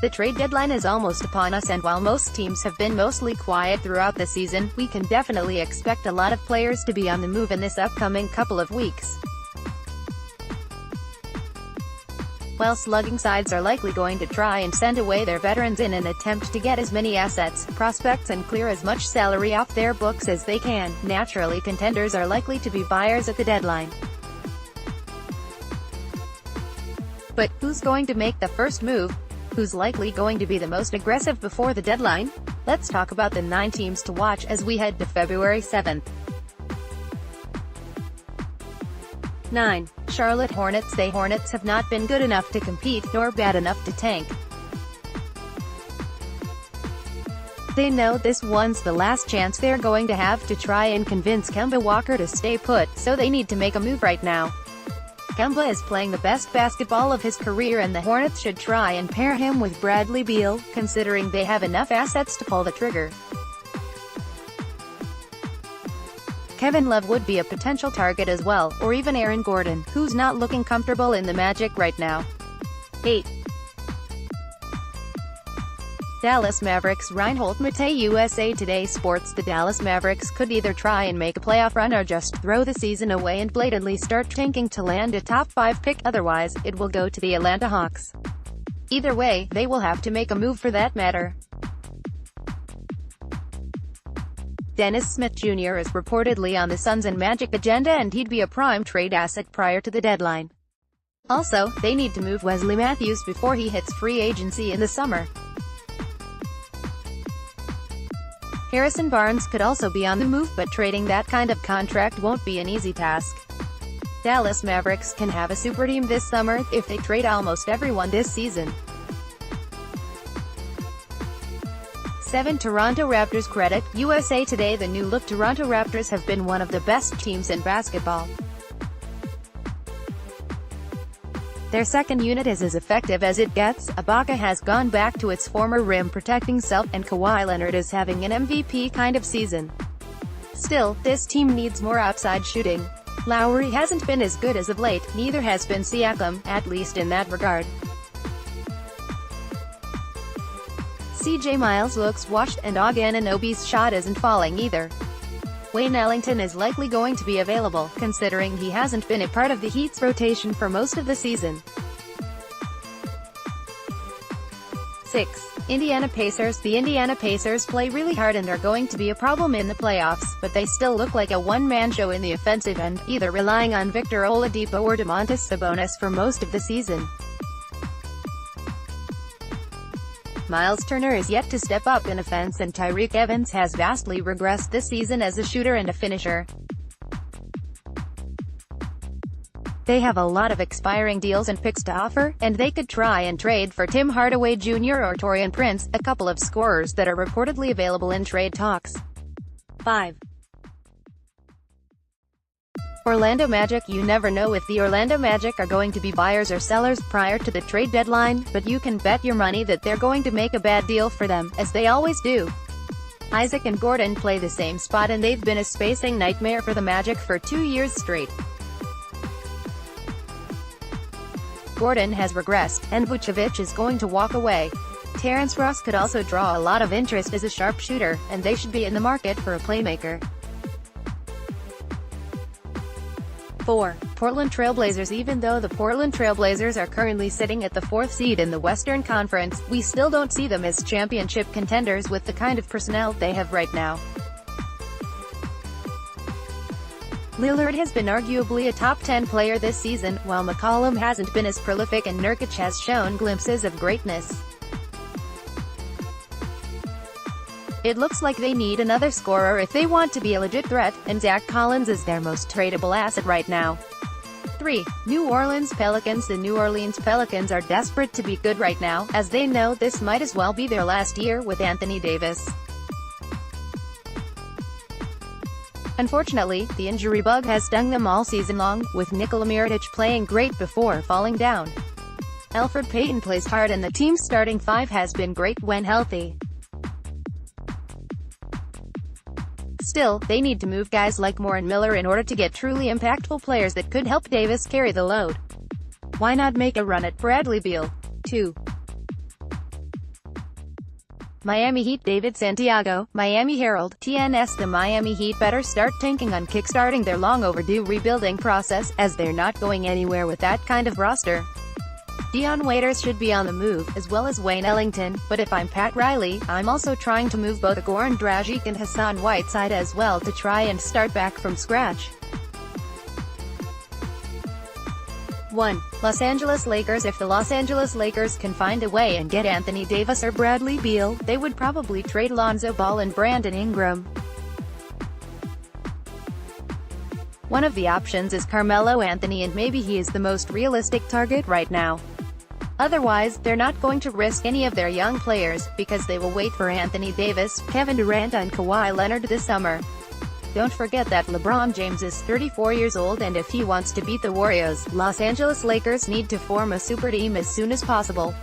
The trade deadline is almost upon us, and while most teams have been mostly quiet throughout the season, we can definitely expect a lot of players to be on the move in this upcoming couple of weeks. While slugging sides are likely going to try and send away their veterans in an attempt to get as many assets, prospects and clear as much salary off their books as they can, naturally contenders are likely to be buyers at the deadline. But who's going to make the first move? Who's likely going to be the most aggressive before the deadline? Let's talk about the 9 teams to watch as we head to February 7th. 9. Charlotte Hornets. The Hornets have not been good enough to compete, nor bad enough to tank. They know this one's the last chance they're going to have to try and convince Kemba Walker to stay put, so they need to make a move right now. Kemba is playing the best basketball of his career, and the Hornets should try and pair him with Bradley Beal, considering they have enough assets to pull the trigger. Kevin Love would be a potential target as well, or even Aaron Gordon, who's not looking comfortable in the Magic right now. 8. Dallas Mavericks. Reinhold Mate. USA Today Sports. The Dallas Mavericks could either try and make a playoff run or just throw the season away and blatantly start tanking to land a top 5 pick, otherwise, it will go to the Atlanta Hawks. Either way, they will have to make a move for that matter. Dennis Smith Jr. is reportedly on the Suns and Magic agenda, and he'd be a prime trade asset prior to the deadline. Also, they need to move Wesley Matthews before he hits free agency in the summer. Harrison Barnes could also be on the move, but trading that kind of contract won't be an easy task. Dallas Mavericks can have a super team this summer, if they trade almost everyone this season. 7. Toronto Raptors. Credit USA Today. The new-look Toronto Raptors have been one of the best teams in basketball. Their second unit is as effective as it gets. Ibaka has gone back to its former rim-protecting self, and Kawhi Leonard is having an MVP kind of season. Still, this team needs more outside shooting. Lowry hasn't been as good as of late, neither has been Siakam, at least in that regard. CJ Miles looks washed, and Og Anunoby's shot isn't falling either. Wayne Ellington is likely going to be available, considering he hasn't been a part of the Heat's rotation for most of the season. 6. Indiana Pacers. The Indiana Pacers play really hard and are going to be a problem in the playoffs, but they still look like a one-man show in the offensive end, either relying on Victor Oladipo or Domantas Sabonis for most of the season. Miles Turner is yet to step up in offense, and Tyreke Evans has vastly regressed this season as a shooter and a finisher. They have a lot of expiring deals and picks to offer, and they could try and trade for Tim Hardaway Jr. or Taurean Prince, a couple of scorers that are reportedly available in trade talks. 5. Orlando Magic. You never know if the Orlando Magic are going to be buyers or sellers prior to the trade deadline, but you can bet your money that they're going to make a bad deal for them, as they always do. Isaac and Gordon play the same spot, and they've been a spacing nightmare for the Magic for 2 years straight. Gordon has regressed, and Vucevic is going to walk away. Terrence Ross could also draw a lot of interest as a sharpshooter, and they should be in the market for a playmaker. 4. Portland Trail Blazers. Even though the Portland Trail Blazers are currently sitting at the 4th seed in the Western Conference, we still don't see them as championship contenders with the kind of personnel they have right now. Lillard has been arguably a top 10 player this season, while McCollum hasn't been as prolific, and Nurkic has shown glimpses of greatness. It looks like they need another scorer if they want to be a legit threat, and Zach Collins is their most tradable asset right now. 3. New Orleans Pelicans. The New Orleans Pelicans are desperate to be good right now, as they know this might as well be their last year with Anthony Davis. Unfortunately, the injury bug has stung them all season long, with Nikola Mirotic playing great before falling down. Elfrid Payton plays hard, and the team's starting 5 has been great when healthy. Still, they need to move guys like Moore and Miller in order to get truly impactful players that could help Davis carry the load. Why not make a run at Bradley Beal? 2. Miami Heat David Santiago, Miami Herald, TNS. The Miami Heat better start thinking on kickstarting their long overdue rebuilding process, as they're not going anywhere with that kind of roster. Dion Waiters should be on the move, as well as Wayne Ellington, but if I'm Pat Riley, I'm also trying to move both Goran Dragic and Hassan Whiteside as well to try and start back from scratch. 1. Los Angeles Lakers. If the Los Angeles Lakers can find a way and get Anthony Davis or Bradley Beal, they would probably trade Lonzo Ball and Brandon Ingram. One of the options is Carmelo Anthony, and maybe he is the most realistic target right now. Otherwise, they're not going to risk any of their young players, because they will wait for Anthony Davis, Kevin Durant and Kawhi Leonard this summer. Don't forget that LeBron James is 34 years old, and if he wants to beat the Warriors, Los Angeles Lakers need to form a super team as soon as possible.